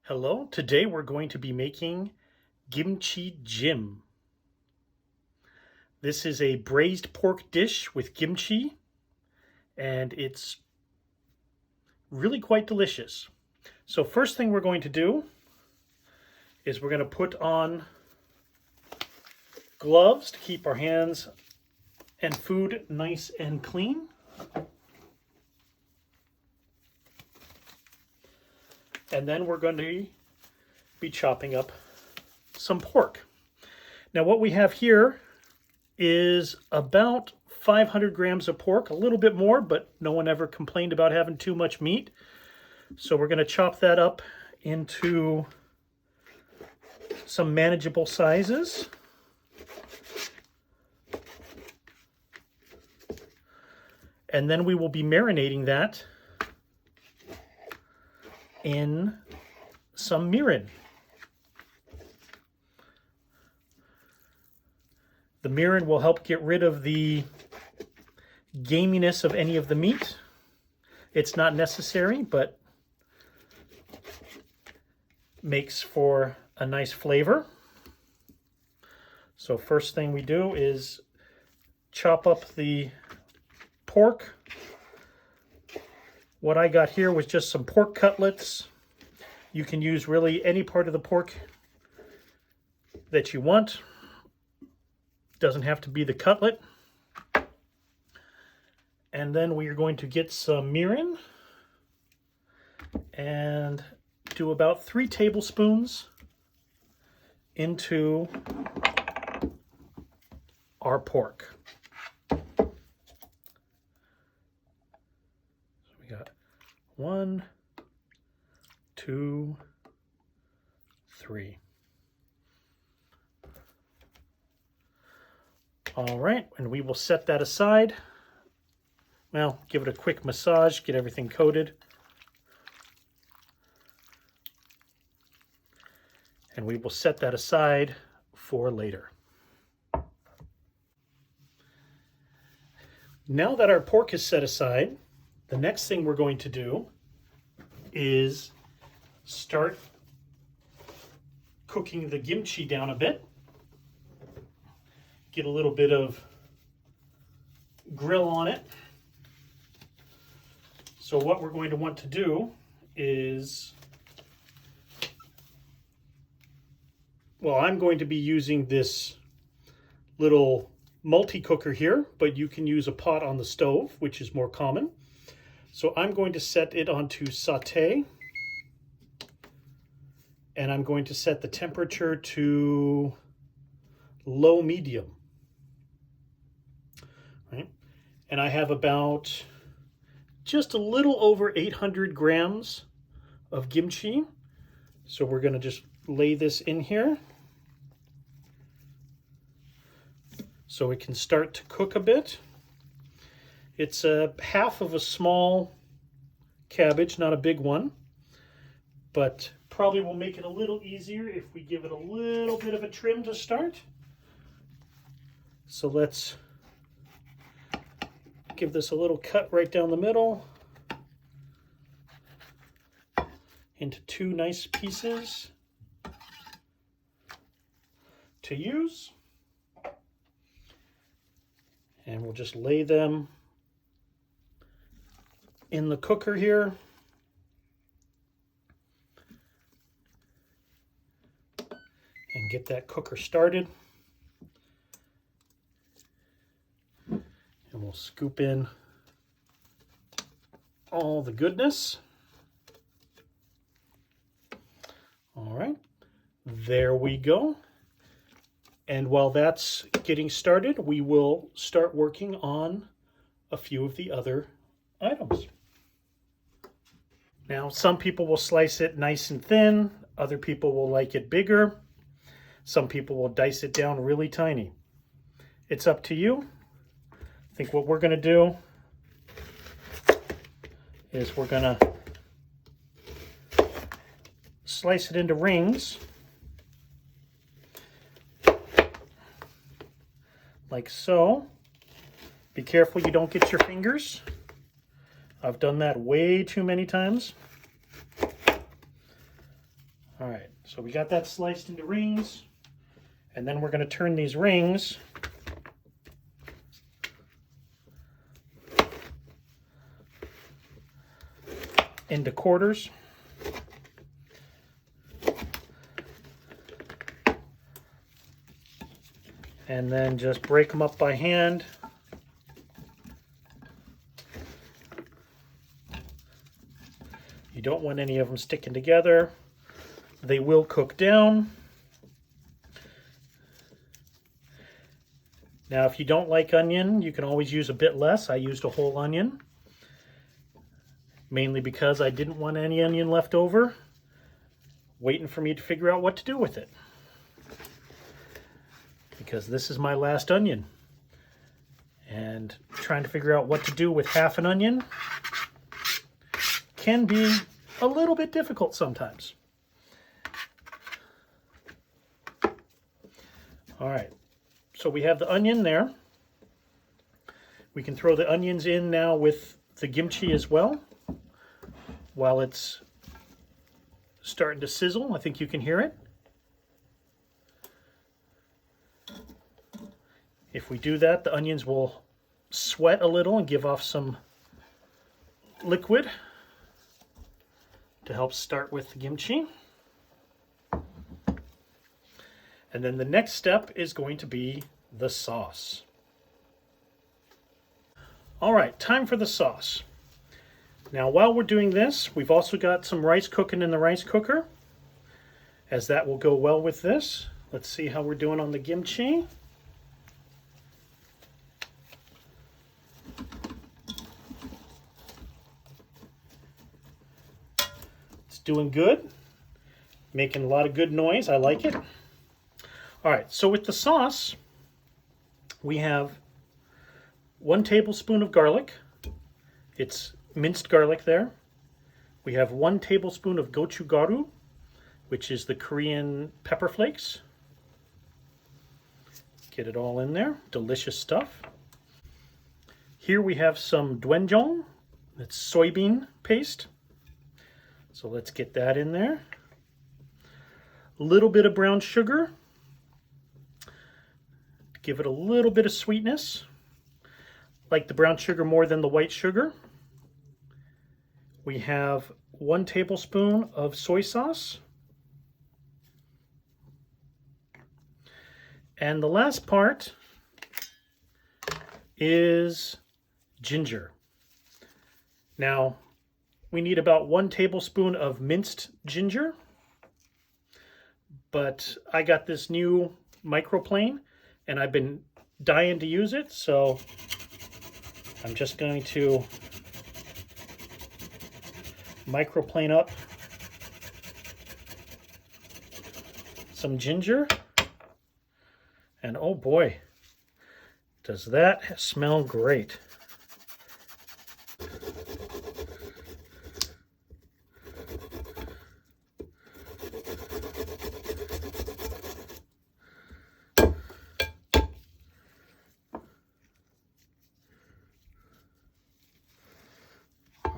Hello, today we're going to be making Kimchijjim. This is a braised pork dish with kimchi, and it's really quite delicious. So first thing we're going to do is we're going to put on gloves to keep our hands and food nice and clean. And then we're going to be chopping up some pork. Now what we have here is about 500 grams of pork, a little bit more, but no one ever complained about having too much meat. So we're going to chop that up into some manageable sizes. And then we will be marinating that in some mirin. The mirin will help get rid of the gaminess of any of the meat. It's not necessary, but makes for a nice flavor. So first thing we do is chop up the pork. What I got here was just some pork cutlets. You can use really any part of the pork that you want. Doesn't have to be the cutlet. And then we are going to get some mirin and do about 3 tablespoons into our pork. We got 1, 2, 3. All right, and we will set that aside. Well, give it a quick massage, get everything coated. And we will set that aside for later. Now that our pork is set aside, the next thing we're going to do is start cooking the kimchi down a bit. Get a little bit of grill on it. So what we're going to want to do is, well, I'm going to be using this little multi-cooker here, but you can use a pot on the stove, which is more common. So I'm going to set it onto saute, and I'm going to set the temperature to low medium. Right? And I have about just a little over 800 grams of kimchi. So we're going to just lay this in here so it can start to cook a bit. It's a half of a small cabbage, not a big one, but probably will make it a little easier if we give it a little bit of a trim to start. So let's give this a little cut right down the middle into 2 nice pieces to use. And we'll just lay them in the cooker here. And get that cooker started. And we'll scoop in all the goodness. All right, there we go. And while that's getting started, we will start working on a few of the other items. Now, some people will slice it nice and thin. Other people will like it bigger. Some people will dice it down really tiny. It's up to you. I think what we're going to do is we're going to slice it into rings like so. Be careful you don't get your fingers. I've done that way too many times. All right, so we got that sliced into rings, and then we're going to turn these rings into quarters. And then just break them up by hand. You don't want any of them sticking together. They will cook down. Now, if you don't like onion, you can always use a bit less. I used a whole onion, mainly because I didn't want any onion left over, waiting for me to figure out what to do with it. Because this is my last onion. And trying to figure out what to do with half an onion can be a little bit difficult sometimes. All right, so we have the onion there. We can throw the onions in now with the kimchi as well while it's starting to sizzle. I think you can hear it. If we do that, the onions will sweat a little and give off some liquid to help start with the kimchi. And then the next step is going to be the sauce. All right, time for the sauce. Now, while we're doing this, we've also got some rice cooking in the rice cooker, as that will go well with this. Let's see how we're doing on the kimchi. It's doing good, making a lot of good noise. I like it. All right, so with the sauce, we have 1 tablespoon of garlic. It's minced garlic there. We have 1 tablespoon of gochugaru, which is the Korean pepper flakes. Get it all in there. Delicious stuff. Here we have some doenjang. That's soybean paste. So let's get that in there. A little bit of brown sugar. Give it a little bit of sweetness. Like the brown sugar more than the white sugar. We have 1 tablespoon of soy sauce. And the last part is ginger. Now, we need about 1 tablespoon of minced ginger. But I got this new microplane, and I've been dying to use it, so I'm just going to microplane up some ginger. And oh boy, does that smell great.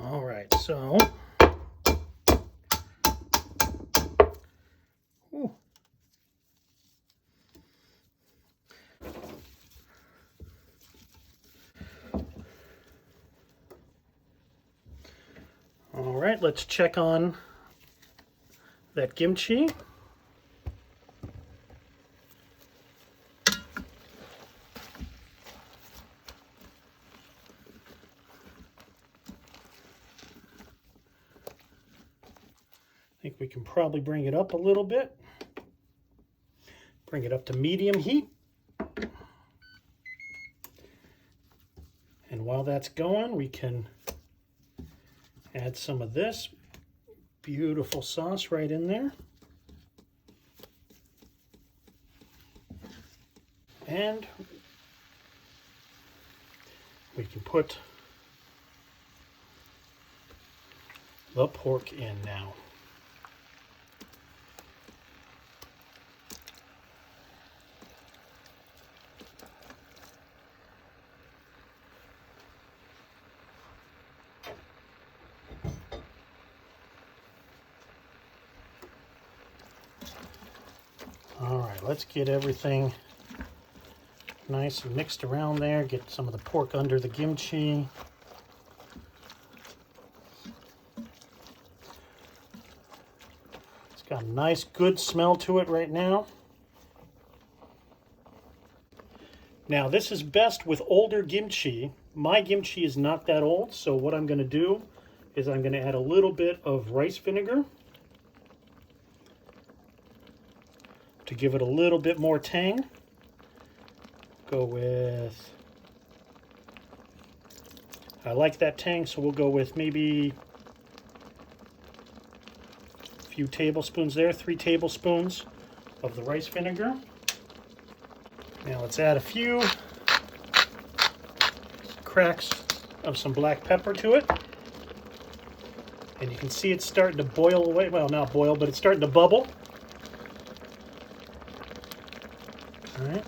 All right, so ooh. All right, let's check on that kimchi. I think we can probably bring it up a little bit. Bring it up to medium heat. And while that's going, we can add some of this beautiful sauce right in there. And we can put the pork in now. right, let's get everything nice and mixed around there. Get some of the pork under the kimchi. It's got a nice, good smell to it right now. Now, this is best with older kimchi. My kimchi is not that old, so what I'm going to do is I'm going to add a little bit of rice vinegar to give it a little bit more tang. Go with, I like that tang, so we'll go with maybe a few tablespoons there, 3 tablespoons of the rice vinegar. Now let's add a few cracks of some black pepper to it. And you can see it's starting to boil away. Well, not boil, but it's starting to bubble. All right.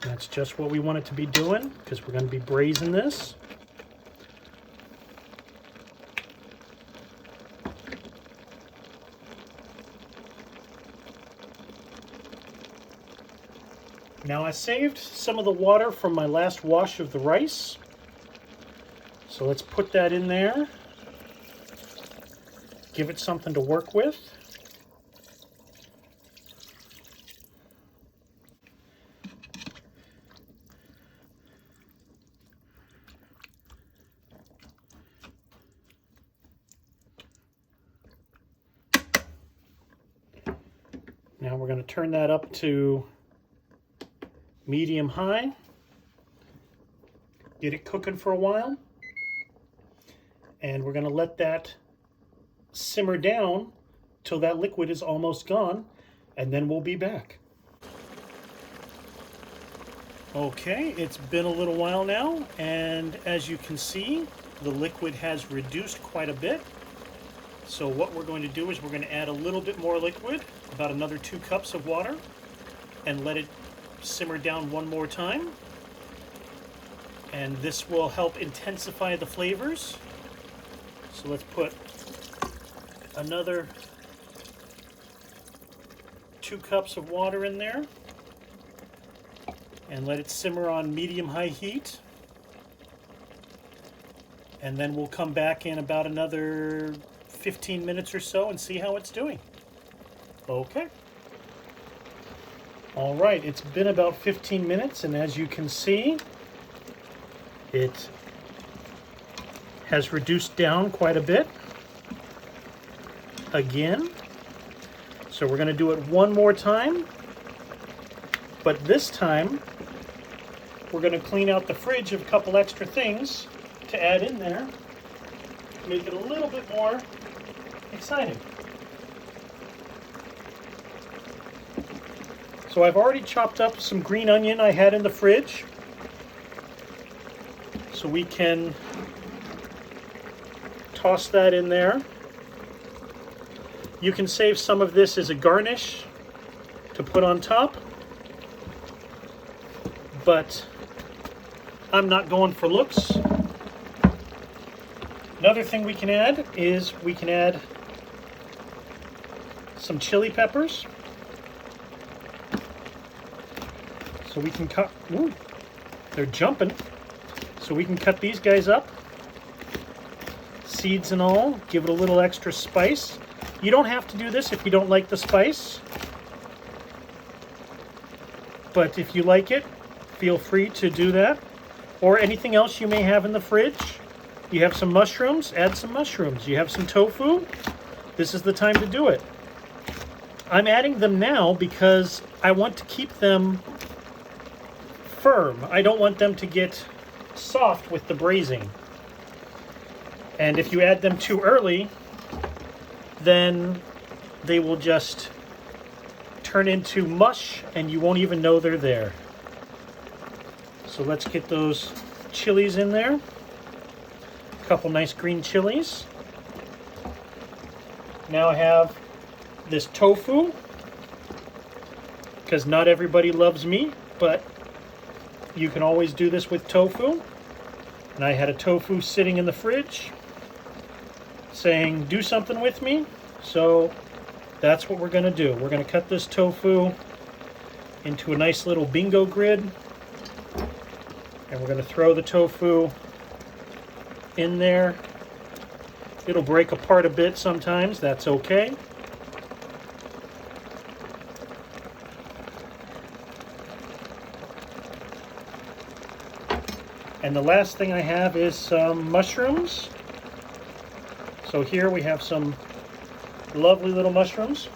That's just what we want it to be doing because we're going to be braising this. Now I saved some of the water from my last wash of the rice. So let's put that in there. Give it something to work with. Now we're going to turn that up to medium high. Get it cooking for a while. And we're going to let that simmer down till that liquid is almost gone, and then we'll be back. Okay, it's been a little while now, and as you can see, the liquid has reduced quite a bit. So what we're going to do is we're going to add a little bit more liquid, about another 2 cups of water, and let it simmer down one more time. And this will help intensify the flavors. So let's put another 2 cups of water in there and let it simmer on medium-high heat. And then we'll come back in about another 15 minutes or so and see how it's doing. Okay. All right, it's been about 15 minutes, and as you can see, it has reduced down quite a bit again. So we're going to do it one more time, but this time we're going to clean out the fridge of a couple extra things to add in there, make it a little bit more exciting. So I've already chopped up some green onion I had in the fridge, so we can toss that in there. You can save some of this as a garnish to put on top, but I'm not going for looks. Another thing we can add is we can add some chili peppers. So we can cut, ooh, they're jumping. So we can cut these guys up, seeds and all, give it a little extra spice. You don't have to do this if you don't like the spice, but if you like it, feel free to do that. Or anything else you may have in the fridge. You have some mushrooms, add some mushrooms. You have some tofu, this is the time to do it. I'm adding them now because I want to keep them firm. I don't want them to get soft with the braising. And if you add them too early, then they will just turn into mush and you won't even know they're there. So let's get those chilies in there. A couple nice green chilies. Now I have this tofu, because not everybody loves meat, but you can always do this with tofu. And I had a tofu sitting in the fridge saying, do something with me. So that's what we're going to do. We're going to cut this tofu into a nice little bingo grid, and we're going to throw the tofu in there. It'll break apart a bit sometimes, that's okay. And the last thing I have is some mushrooms. So here we have some lovely little mushrooms.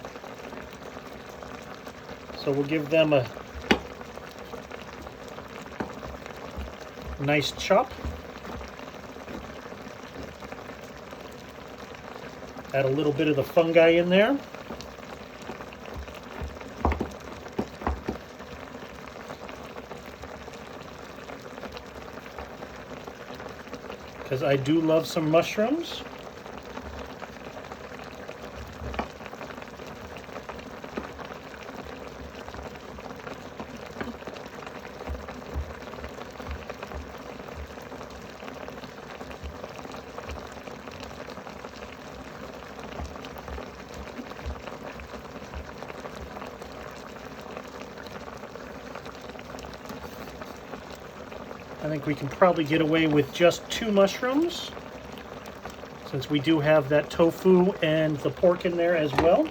So we'll give them a nice chop. Add a little bit of the fungi in there. Because I do love some mushrooms. I think we can probably get away with just 2 mushrooms, since we do have that tofu and the pork in there as well.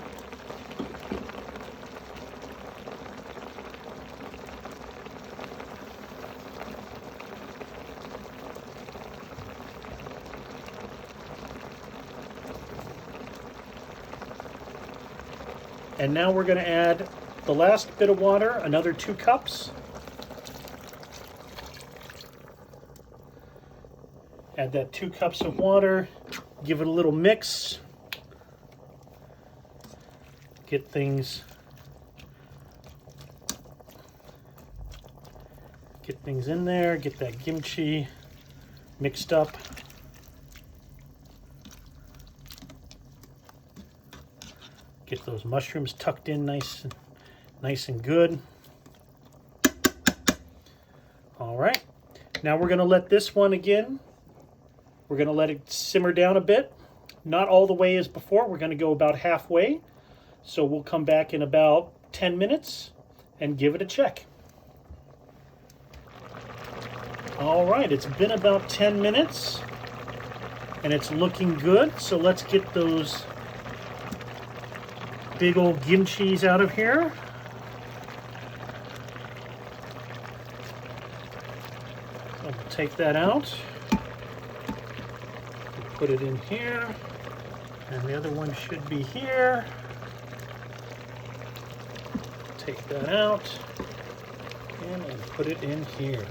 And now we're going to add the last bit of water, another 2 cups. Add that 2 cups of water, give it a little mix, get things in there, get that kimchi mixed up. Get those mushrooms tucked in nice and good. All right, now we're gonna let this one again. We're going to let it simmer down a bit. Not all the way as before. We're going to go about halfway. So we'll come back in about 10 minutes and give it a check. All right, it's been about 10 minutes and it's looking good. So let's get those big old kimchis out of here. So we'll take that out. Put it in here, and the other one should be here. Take that out, and put it in here.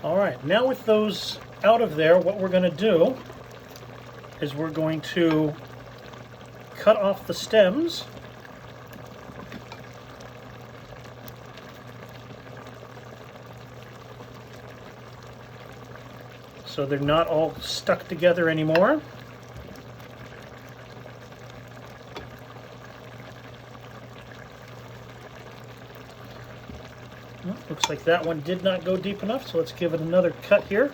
All right, now with those out of there, what we're going to do is we're going to cut off the stems. So they're not all stuck together anymore. Well, looks like that one did not go deep enough, so let's give it another cut here.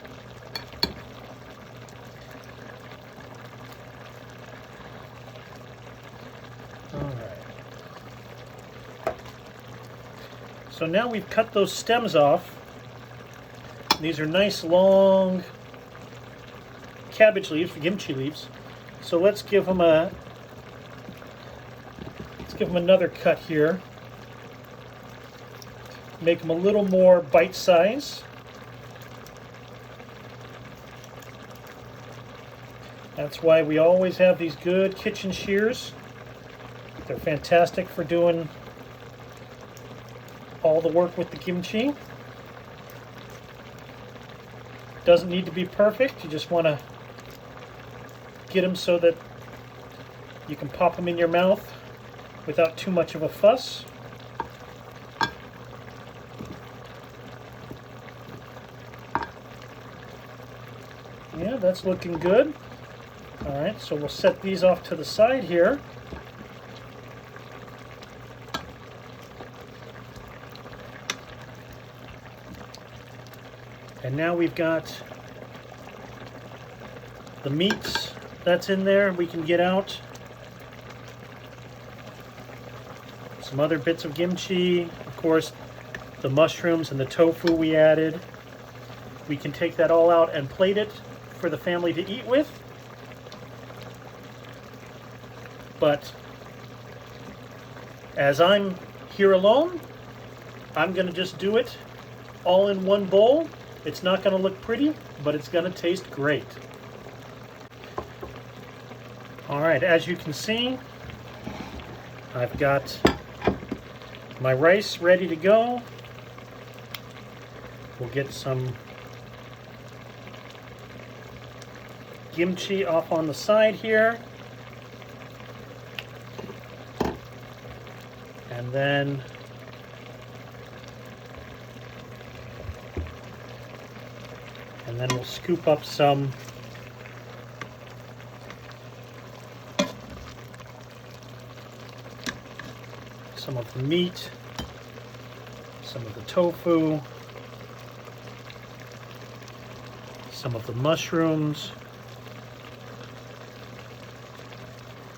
All right. So now we've cut those stems off. These are nice long cabbage leaves, kimchi leaves. So let's give them another cut here. Make them a little more bite size. That's why we always have these good kitchen shears. They're fantastic for doing all the work with the kimchi. Doesn't need to be perfect. You just want to get them so that you can pop them in your mouth without too much of a fuss. Yeah, that's looking good. All right, so we'll set these off to the side here. And now we've got the meats that's in there we can get out. Some other bits of kimchi, of course, the mushrooms and the tofu we added. We can take that all out and plate it for the family to eat with. But as I'm here alone, I'm going to just do it all in one bowl. It's not going to look pretty, but it's going to taste great. All right, as you can see, I've got my rice ready to go. We'll get some kimchi off on the side here. And then we'll scoop up some of the meat, some of the tofu, some of the mushrooms.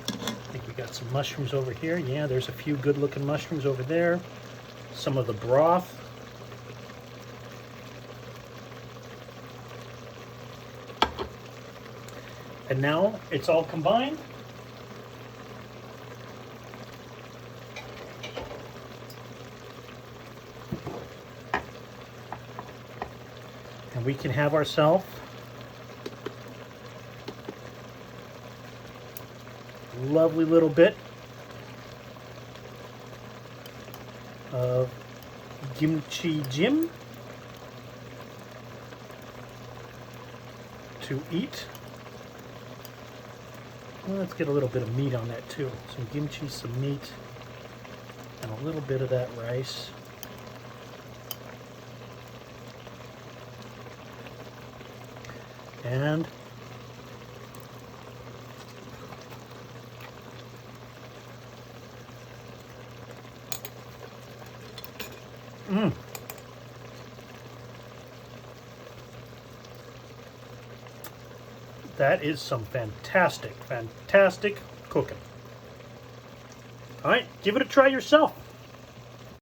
I think we got some mushrooms over here. Yeah, there's a few good looking mushrooms over there. Some of the broth. And now it's all combined. And we can have ourselves a lovely little bit of Kimchijjim to eat. Well, let's get a little bit of meat on that too. Some kimchi, some meat, and a little bit of that rice. And that is some fantastic, fantastic cooking. All right, give it a try yourself.